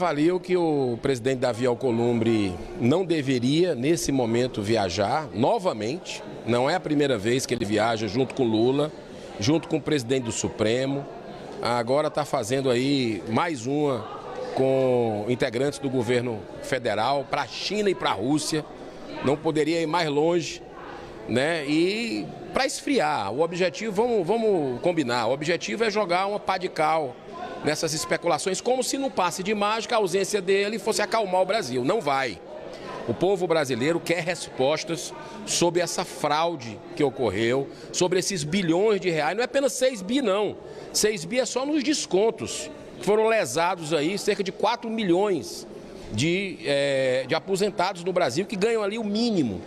Avalio que o presidente Davi Alcolumbre não deveria, nesse momento, viajar novamente. Não é a primeira vez que ele viaja junto com Lula, junto com o presidente do Supremo. Agora está fazendo aí mais uma com integrantes do governo federal para a China e para a Rússia. Não poderia ir mais longe, né? E para esfriar, o objetivo, vamos combinar, o objetivo é jogar uma pá de cal nessas especulações, como se no passe de mágica a ausência dele fosse acalmar o Brasil. Não vai. O povo brasileiro quer respostas sobre essa fraude que ocorreu, sobre esses bilhões de reais. Não é apenas 6 bi, não. 6 bi é só nos descontos. Foram lesados aí cerca de 4 milhões de aposentados no Brasil que ganham ali o mínimo,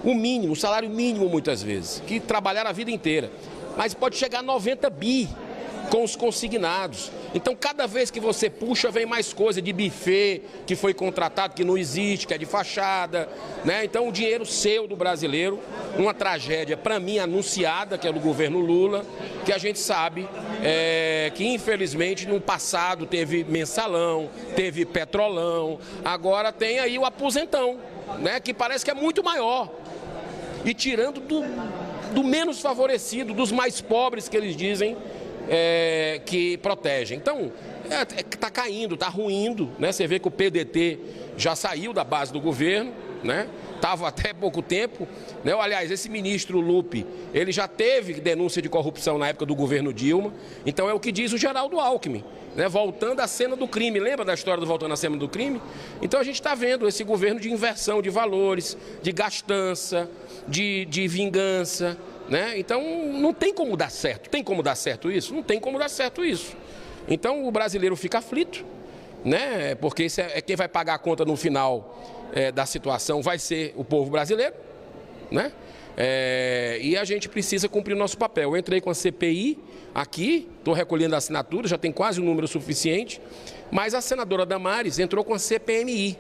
o salário mínimo muitas vezes, que trabalharam a vida inteira. Mas pode chegar a 90 bi com os consignados. Então, cada vez que você puxa, vem mais coisa de buffet que foi contratado, que não existe, que é de fachada, né? Então, o dinheiro seu do brasileiro, uma tragédia, para mim, anunciada, que é do governo Lula, que a gente sabe que, infelizmente, no passado teve mensalão, teve petrolão, agora tem aí o aposentão, né? Que parece que é muito maior. E tirando do menos favorecido, dos mais pobres que eles dizem, que protegem. Então, está caindo, está ruindo, né? Você vê que o PDT já saiu da base do governo, né? Estava até pouco tempo, né? Aliás, esse ministro Lupe, ele já teve denúncia de corrupção na época do governo Dilma, então é o que diz o Geraldo Alckmin, né? Voltando à cena do crime. Lembra da história do voltando à cena do crime? Então a gente está vendo esse governo de inversão de valores, de gastança, de vingança, né? Então não tem como dar certo. Tem como dar certo isso? Não tem como dar certo isso. Então o brasileiro fica aflito, né? Porque quem vai pagar a conta no final da situação vai ser o povo brasileiro, né? E a gente precisa cumprir o nosso papel. Eu entrei com a CPI aqui, estou recolhendo assinaturas, já tem quase um número suficiente, mas a senadora Damares entrou com a CPMI,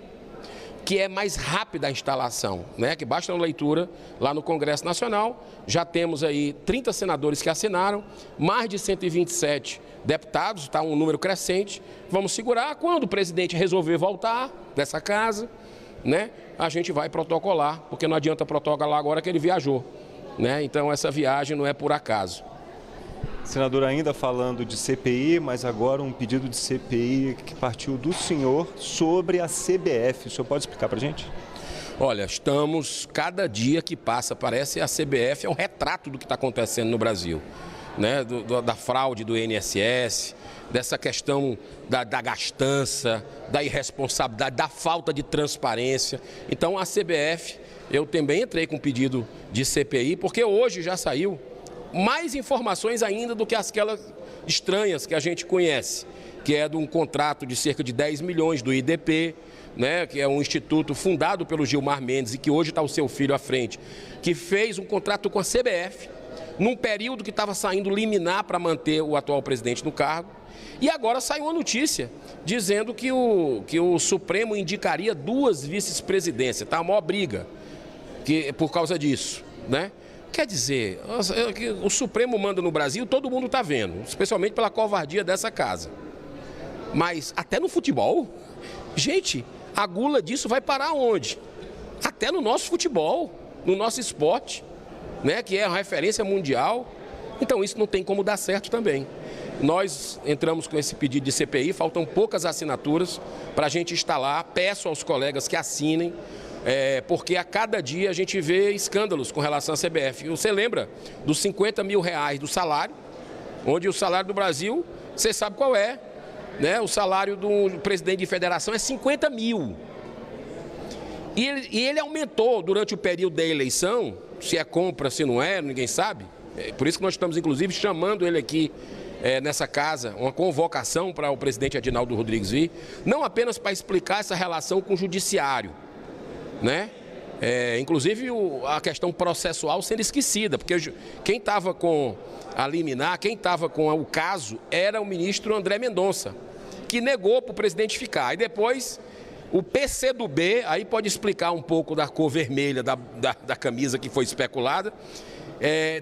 que é mais rápida a instalação, né? Que basta uma leitura lá no Congresso Nacional. Já temos aí 30 senadores que assinaram, mais de 127 deputados, está um número crescente. Vamos segurar. Quando o presidente resolver voltar dessa casa, né, a gente vai protocolar, porque não adianta protocolar agora que ele viajou, né? Então essa viagem não é por acaso. Senador, ainda falando de CPI, mas agora um pedido de CPI que partiu do senhor sobre a CBF. O senhor pode explicar para a gente? Olha, estamos, cada dia que passa, parece a CBF é um retrato do que está acontecendo no Brasil, né? Da fraude do INSS, dessa questão da gastança, da irresponsabilidade, da falta de transparência. Então a CBF, eu também entrei com pedido de CPI, porque hoje já saiu mais informações ainda do que aquelas estranhas que a gente conhece, que é de um contrato de cerca de 10 milhões do IDP, né, que é um instituto fundado pelo Gilmar Mendes e que hoje está o seu filho à frente, que fez um contrato com a CBF, num período que estava saindo liminar para manter o atual presidente no cargo. E agora saiu uma notícia dizendo que o Supremo indicaria 2 vice-presidências, tá? A maior briga por causa disso, né? Quer dizer, o Supremo manda no Brasil, todo mundo está vendo, especialmente pela covardia dessa casa. Mas até no futebol, gente, a gula disso vai parar onde? Até no nosso futebol, no nosso esporte, né, que é a referência mundial. Então isso não tem como dar certo também. Nós entramos com esse pedido de CPI, faltam poucas assinaturas para a gente instalar. Peço aos colegas que assinem, porque a cada dia a gente vê escândalos com relação à CBF. Você lembra dos 50 mil reais do salário, onde o salário do Brasil, você sabe qual é, né? O salário do presidente de federação é 50 mil. E ele aumentou durante o período da eleição, se é compra, se não é, ninguém sabe. Por isso que nós estamos, inclusive, chamando ele aqui nessa casa, uma convocação para o presidente Adinaldo Rodrigues vir, não apenas para explicar essa relação com o judiciário, né? Inclusive a questão processual sendo esquecida, porque quem estava com a liminar, quem estava com o caso era o ministro André Mendonça, que negou para o presidente ficar. E depois o PCdoB, aí pode explicar um pouco da cor vermelha da camisa que foi especulada.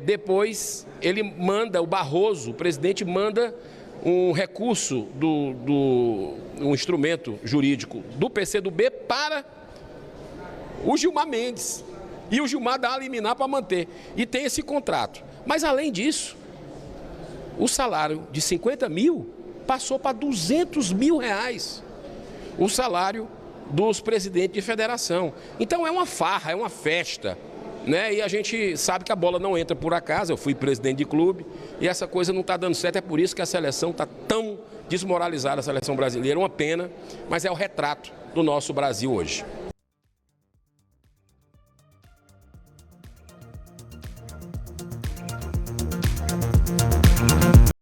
Depois ele manda, o Barroso, o presidente manda um recurso um instrumento jurídico do PCdoB para o Gilmar Mendes. E o Gilmar dá a liminar para manter. E tem esse contrato. Mas, além disso, o salário de 50 mil passou para 200 mil reais. O salário dos presidentes de federação. Então, é uma farra, é uma festa, né? E a gente sabe que a bola não entra por acaso. Eu fui presidente de clube e essa coisa não está dando certo. É por isso que a seleção está tão desmoralizada, a seleção brasileira. É uma pena, mas é o retrato do nosso Brasil hoje.